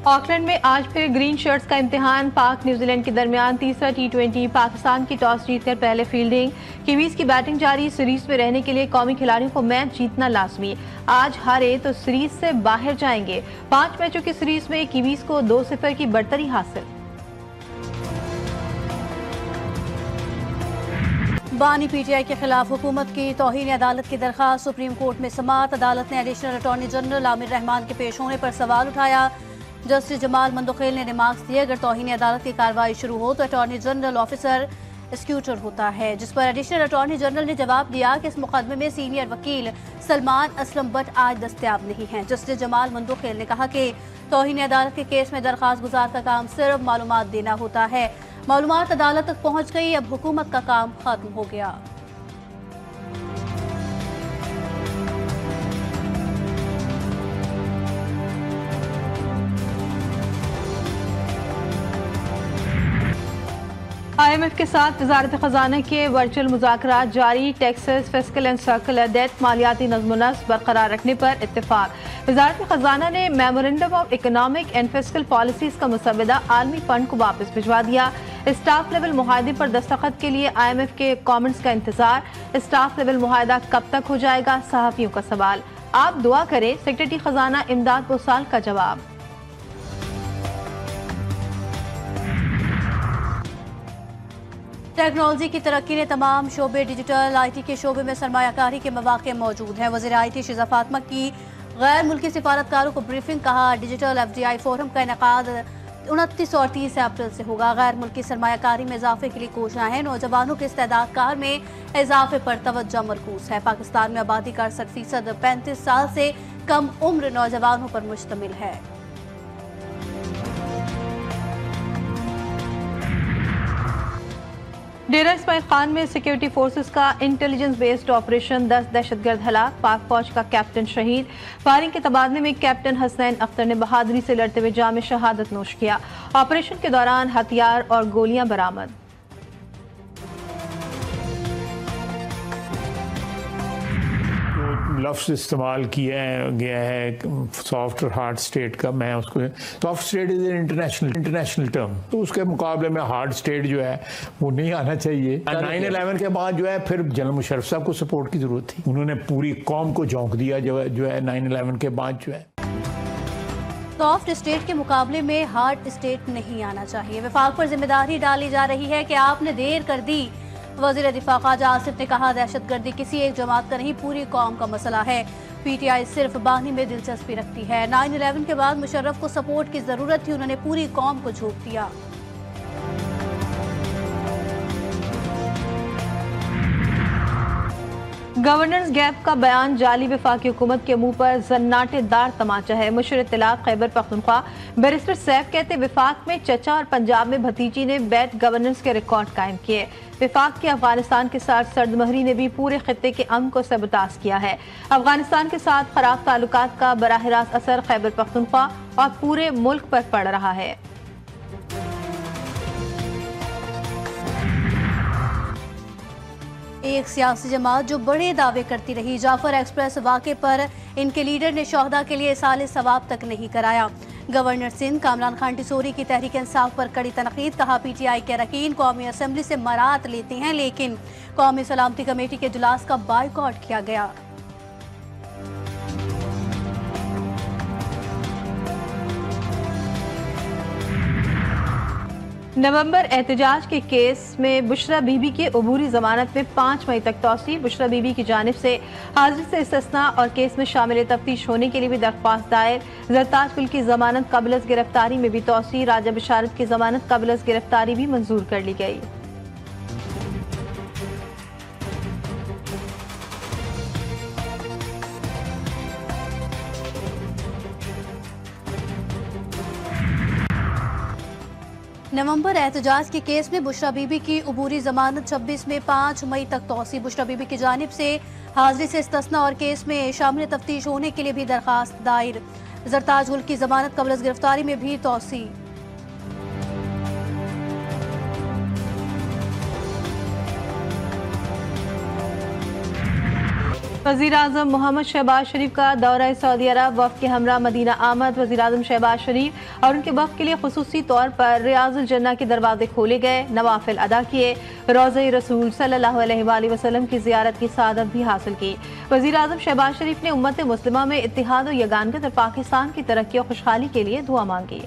Auckland में आज फिर ग्रीन शर्ट्स का इम्तिहान। पाक न्यूजीलैंड के दरमियान तीसरा T20। पाकिस्तान की टॉस जीतकर पहले फील्डिंग। कीवीज की बैटिंग जारी। सीरीज में रहने के लिए कौमी खिलाड़ियों को मैच जीतना लाजमी। आज हारे तो सीरीज से बाहर जाएंगे। 5 मैचों की सीरीज में कीवीज को 2-0 की बढ़तरी हासिल। बानी पीटीआई के खिलाफ हुकूमत की तौहीन अदालत की दरखास्त सुप्रीम कोर्ट में समाअत। अदालत ने additional attorney general Aamir Rahman के पेश होने पर सवाल उठाया। जस्टिस जमाल मंदोखेल ने रिमार्क्स दिए, अगर तौहीन अदालत की कार्रवाई शुरू हो तो अटॉर्नी जनरल ऑफिसर एक्यूटर होता है, जिस पर एडिशनल अटॉर्नी जनरल ने जवाब दिया कि इस मुकदमे में सीनियर वकील सलमान असलम बट आज दस्तयाब नहीं हैं। जस्टिस जमाल मंदोखेल ने कहा कि तौहीन अदालत के केस में दरखास्त गुजार का काम सिर्फ मालूमात देना होता है। मालूमात अदालत तक पहुंच गई, अब हुकूमत का काम खत्म हो गया। IMF के साथ वजारत खजाना के वर्चुअल मुज़ाकरात जारी। Taxes, fiscal and circular debt, मालियाती नज़्म-ओ-नस्क़ बरकरार रखने पर इत्तेफाक। वजारत खजाना ने memorandum of economic and fiscal policies का मुसवदा आलमी फंड को वापस भिजवा दिया। स्टाफ लेवल मुआहदे पर दस्तखत के लिए IMF के कमेंट्स का इंतजार। स्टाफ लेवल मुआहदा कब तक हो जाएगा, सहाफ़ियों का सवाल। आप दुआ करें, सेक्रेटरी खजाना इमदाद बोसाल का जवाब। टेक्नोलॉजी की तरक्की ने तमाम शोबे डिजिटल IT के शोबे में सरमायाकारी के मौके मौजूद हैं। वज़ीर IT शिजा फातिमा की गैर मुल्की सिफारतकारों को ब्रीफिंग। कहा, डिजिटल FDI फोरम का इनेकाद 29 और 30 अप्रैल से होगा। गैर मुल्की सरमायाकारी में इजाफे के लिए कोशिशें हैं। नौजवानों के इस्तेदाद कार में इजाफे पर तवज्जो मरकूज है। पाकिस्तान में आबादी का 68% 35 साल से कम उम्र नौजवानों पर मुश्तमिल है। डेरा इस्माइल खान में सिक्योरिटी फोर्सेस का इंटेलिजेंस बेस्ड ऑपरेशन, 10 दहशतगर्द हलाक। पाक फौज का कैप्टन शहीद। फायरिंग के तबादले में कैप्टन हसनैन अख्तर ने बहादुरी से लड़ते हुए जाम शहादत नोश किया। ऑपरेशन के दौरान हथियार और गोलियां बरामद। लफ्ज़ इस्तेमाल किया गया है सॉफ्ट और हार्ड स्टेट का, मैं उसको soft state is international term, तो उसके मुकाबले में हार्ड स्टेट जो है वो नहीं आना चाहिए। 9/11 के बाद जो है फिर जनरल मुशर्रफ साहब को सपोर्ट की जरूरत थी। उन्होंने पूरी कौम को झोंक दिया जो है 9/11 के बाद जो है। सॉफ्ट स्टेट के मुकाबले में हार्ड स्टेट नहीं आना चाहिए। वफाक पर जिम्मेदारी डाली जा रही है कि आपने देर कर दी। वज़ीर दिफा ख्वाजा आसिफ ने कहा, दहशतगर्दी किसी एक जमात का नहीं, पूरी कौम का मसला है। PTI सिर्फ बानी में दिलचस्पी रखती है। 9/11 के बाद मुशर्रफ को सपोर्ट की जरूरत थी, उन्होंने पूरी कौम को झोंक दिया। गवर्नेंस गैप का बयान जाली। वफाकी हुकूमत के मुंह पर जन्नाटेदार तमाचा है। मुशीर इत्तलाफ खैबर पख्तूनख्वा बैरिस्टर सैफ कहते, विफाक में चचा और पंजाब में भतीजी ने बैड गवर्नेंस के रिकॉर्ड कायम किए। विफाक के अफगानिस्तान के साथ सर्दमहरी ने भी पूरे खित्ते के अमन को सबताज किया है। अफगानिस्तान के साथ खराब ताल्लुकात का बराह रास्त असर खैबर पख्तूनख्वा और पूरे मुल्क पर पड़ रहा है। एक सियासी जमात जो बड़े दावे करती रही। जाफर एक्सप्रेस वाक़े पर इनके लीडर ने शोहदा के लिए साले सवाब तक नहीं कराया। गवर्नर सिंध कामरान खान टिसोरी की तहरीक इंसाफ पर कड़ी तनकीद। कहा, PTI के अरकान कौमी असम्बली से मरात लेते हैं, लेकिन कौमी सलामती कमेटी के इजलास का बायकॉट किया गया। नवंबर एहतजाज के केस में बुशरा बीबी की अबूरी जमानत में 5 मई तक तौसी। बुशरा बीबी की जानिब से हाजिरी से इस्तिस्ना और केस में शामिल तफ्तीश होने के लिए भी दरख्वास्त दायर। जरताज गुल की जमानत कबल अज़ गिरफ्तारी में भी तौसी। राजा बिशारत की जमानत कबल अज़ गिरफ्तारी भी मंजूर कर ली गई। नवंबर एहतजाज के केस में बुशरा बीबी की अबूरी जमानत 26 में 5 मई तक तौसी। बुशरा बीबी की जानिब से हाजिरी से इस्तिस्ना और केस में शामिल तफ्तीश होने के लिए भी दरख्वास्त दायर। जरताज गुल की जमानत कबल अज़ गिरफ्तारी में भी तौसी। वज़ीर आज़म मोहम्मद शहबाज शरीफ का दौरा सऊदी अरब, वफ़द के हमरा मदीना आमद। वज़ीर आज़म शहबाज शरीफ और उनके वफ़द के लिए खुसूसी तौर पर रियाज़ुल जन्नह के दरवाजे खोले गए, नवाफिल अदा किए, रोज़े रसूल सल्लल्लाहु अलैहि वसल्लम की ज़ियारत की सआदत भी हासिल की। वज़ीर आज़म शहबाज शरीफ ने उम्मत मुस्लिमा में इत्तिहाद और यगानत और पाकिस्तान की तरक्की और खुशहाली के लिए दुआ मांगी।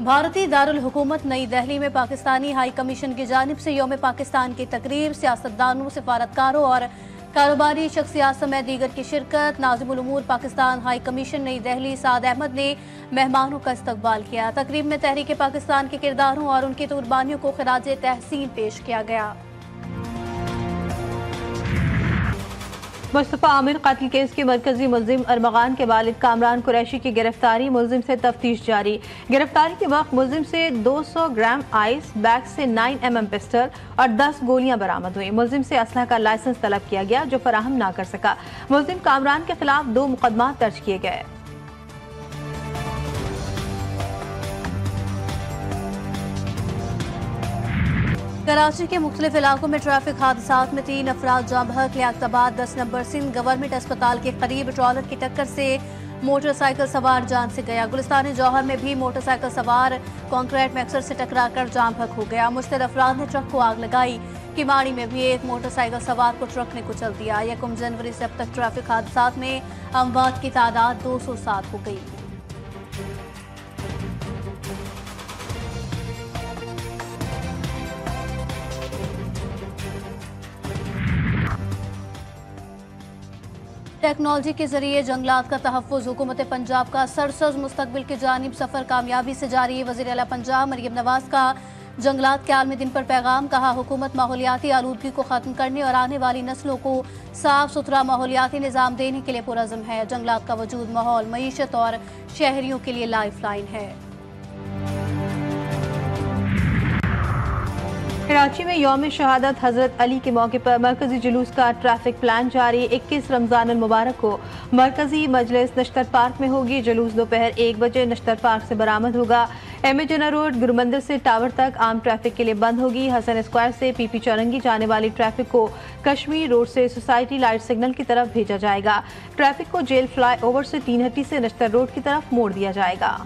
भारतीय दारुल हुकूमत नई दिल्ली में पाकिस्तानी हाई कमीशन की जानिब से यौम पाकिस्तान की तकरीब, सियासतदानों, सिफारतकारों और कारोबारी शख्सियात समेत दीगर की शिरकत। नाज़िमुल उमूर पाकिस्तान हाई कमीशन नई दिल्ली साद अहमद ने मेहमानों का इस्तकबाल किया। तकरीब में तहरीक पाकिस्तान के किरदारों और उनकी कुर्बानियों को खिराज तहसीन पेश किया गया। मुस्तफ़ा आमिर कत्ल केस के मरकजी मुलजिम अरमगान के वालिद कामरान कुरैशी की गिरफ्तारी, मुलजिम से तफ्तीश जारी। गिरफ्तारी के वक्त मुलजिम से 200 ग्राम आइस, बैग से 9mm पिस्टल और 10 गोलियां बरामद हुई। मुलजिम से असलह का लाइसेंस तलब किया गया जो फराहम ना कर सका। मुलजिम कामरान के खिलाफ 2 मुकदमा दर्ज किए गए। कराची के मुख्तलिफ इलाकों में ट्रैफिक हादसात में 3 अफराद जाँ बहक। लियाकताबाद 10 नंबर सिंध गवर्नमेंट अस्पताल के करीब ट्रॉलर की टक्कर से मोटरसाइकिल सवार जान से गया। गुलिस्तान जौहर में भी मोटरसाइकिल सवार कंक्रीट मिक्सर से टकराकर जाँ बहक हो गया। मुश्तद अफराद ने ट्रक को आग लगाई। किमाड़ी में भी एक मोटरसाइकिल सवार को ट्रक ने कुचल दिया। 1 जनवरी से अब तक ट्रैफिक हादसात में अमवात की तादाद 207 हो गई। टेक्नोलॉजी के जरिए जंगलात का तहफ़्फ़ुज़, हुकूमत पंजाब का सरसब्ज़ मुस्तकबिल की जानिब सफ़र कामयाबी से जारी। वज़ीर आला पंजाब मरियम नवाज़ का जंगलात के आलमी दिन पर पैगाम, कहा हुकूमत माहौलियाती आलूदगी को ख़त्म करने और आने वाली नस्लों को साफ सुथरा माहौलियाती निज़ाम देने के लिए पुरज़्म है। जंगलात का वजूद माहौल, मईशत और शहरियों के लिए लाइफ लाइन है। कराची में यौम शहादत हजरत अली के मौके पर मरकजी जुलूस का ट्रैफिक प्लान जारी। 21 रमजान अल मुबारक को मरकजी मजलिस नश्तर पार्क में होगी। जुलूस दोपहर 1 बजे नश्तर पार्क से बरामद होगा। एम.ए. जना रोड गुरुमंदिर से टावर तक आम ट्रैफिक के लिए बंद होगी। हसन स्क्वायर से पीपी चौरंगी जाने वाली ट्रैफिक को कश्मीर रोड से सोसाइटी लाइट सिग्नल की तरफ भेजा जाएगा। ट्रैफिक को जेल फ्लाई ओवर से 3 हट्टी से नश्तर रोड की तरफ मोड़ दिया जाएगा।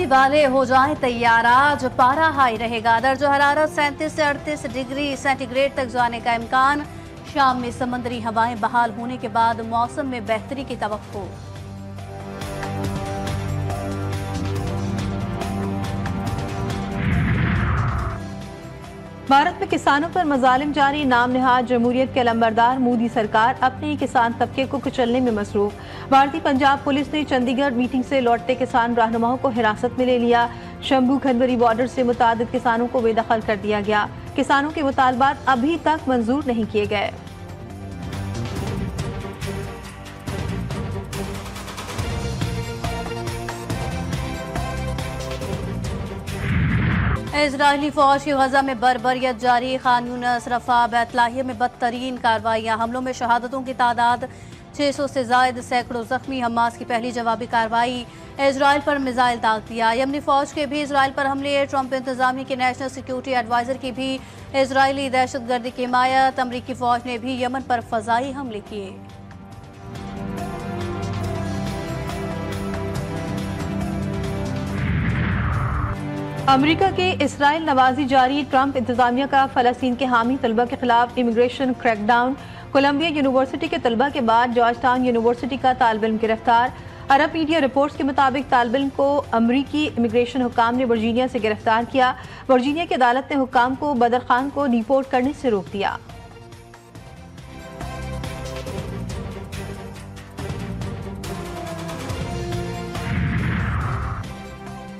वाले हो जाए तैयार, आज पारा हाई रहेगा। दर्जो हरारत 37 से 38 डिग्री सेंटीग्रेड तक जाने का इम्कान। शाम में समंदरी हवाएं बहाल होने के बाद मौसम में बेहतरी की तवक्को। भारत में किसानों पर मजालिम जारी। नाम निहाद जमहूरियत के अलंबरदार मोदी सरकार अपने किसान तबके को कुचलने में मसरूफ। भारतीय पंजाब पुलिस ने चंडीगढ़ मीटिंग से लौटते किसान रहनुमाओं को हिरासत में ले लिया। शंभू खनवरी बॉर्डर से मुतादिद किसानों को बेदखल कर दिया गया। किसानों के मुतालबात अभी तक मंजूर नहीं किए गए। इजरायली फौज की गजा में बर्बरियत जारी। खान यूनिस, रफा, बैतलाहिया में बदतरीन कार्रवाइयाँ। हमलों में शहादतों की तादाद 600 से जायद, सैकड़ों जख्मी। हमास की पहली जवाबी कार्रवाई। इजराइल पर मिसाइल दाग दिया। यमनी फौज के भी इजराइल पर हमले। ट्रंप इंतजामिया के नेशनल सिक्योरिटी एडवाइजर की भी इजरायली दहशतगर्दी की हिमायत। अमरीकी फौज ने भी यमन पर फजाई हमले किए। अमेरिका के इसराइल नवाजी जारी। ट्रंप इंतजामिया का फलस्तीन के हामी तलबा के खिलाफ इमिग्रेशन क्रैकडाउन। कोलंबिया यूनिवर्सिटी के तलबा के बाद जॉर्ज टाउन यूनिवर्सिटी का तालिब इल्म गिरफ्तार। अरब मीडिया रिपोर्ट्स के मुताबिक तालिब इल्म को अमरीकी इमिग्रेशन हुक्काम ने वर्जीनिया से गिरफ्तार किया। वर्जीनिया की अदालत ने हुक्काम को बदर खान को डिपोर्ट करने से रोक दिया।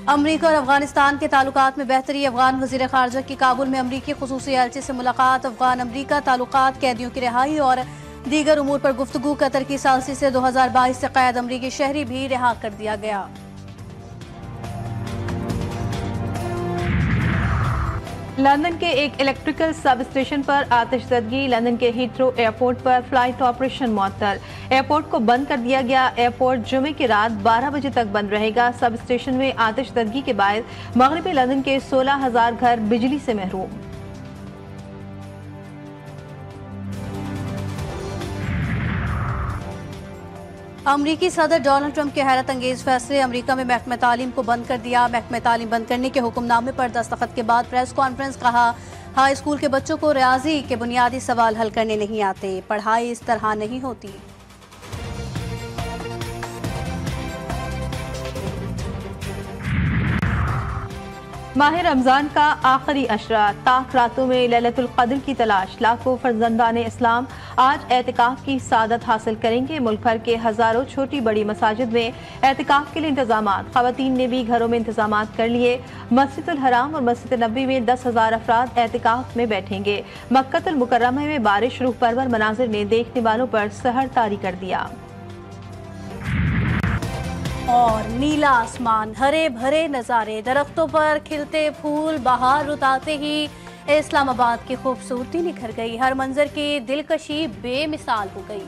अमरीका और अफगानिस्तान के ताल्लुकात में बेहतरी। अफगान वज़ीर ख़ारजा की काबुल में अमरीकी ख़ुसूसी एजेंसी से मुलाकात। अफगान अमरीका ताल्लुकात, कैदियों की रिहाई और दीगर उमूर पर गुफ्तगू। कतर की सालसी से 2022 से कैद अमरीकी शहरी भी रिहा कर दिया गया। लंदन के एक इलेक्ट्रिकल सब स्टेशन पर आतिशज़दगी। लंदन के हीथ्रो एयरपोर्ट पर फ्लाइट ऑपरेशन मुअत्तल। एयरपोर्ट को बंद कर दिया गया। एयरपोर्ट जुमे की रात 12 बजे तक बंद रहेगा। सब स्टेशन में आतिशज़दगी के बाद मगरबी लंदन के 16,000 घर बिजली से महरूम। अमरीकी सदर डोनाल्ड ट्रंप के हैरत अंगेज फैसले। अमरीका में महकमा तालीम को बंद कर दिया। महकमा तालीम बंद करने के हुक्मनामे पर दस्तखत के बाद प्रेस कॉन्फ्रेंस। कहा, हाई स्कूल के बच्चों को रियाजी के बुनियादी सवाल हल करने नहीं आते। पढ़ाई इस तरह नहीं होती। माह रमजान का आखिरी अशरा। ताक रातों में लैलतुल क़द्र की तलाश। लाखों फर्जंदान इस्लाम आज एतिकाफ की सादत हासिल करेंगे। मुल्क भर के हजारों छोटी बड़ी मसाजिद में एतिकाफ के लिए इंतजामात। ख़वातीन ने भी घरों में इंतजामात कर लिए। मस्जिदुल हराम और मस्जिद नबी में 10,000 अफराद एतिकाफ में बैठेंगे। मक्कतुल मुकर्रमा में बारिश रूह परवर मनाजिर ने देखने वालों पर सहर तारी कर दिया। और नीला आसमान, हरे भरे नज़ारे, दरख्तों पर खिलते फूल, बहार रुताते ही इस्लामाबाद की खूबसूरती निखर गई। हर मंजर की दिलकशी बेमिसाल हो गई।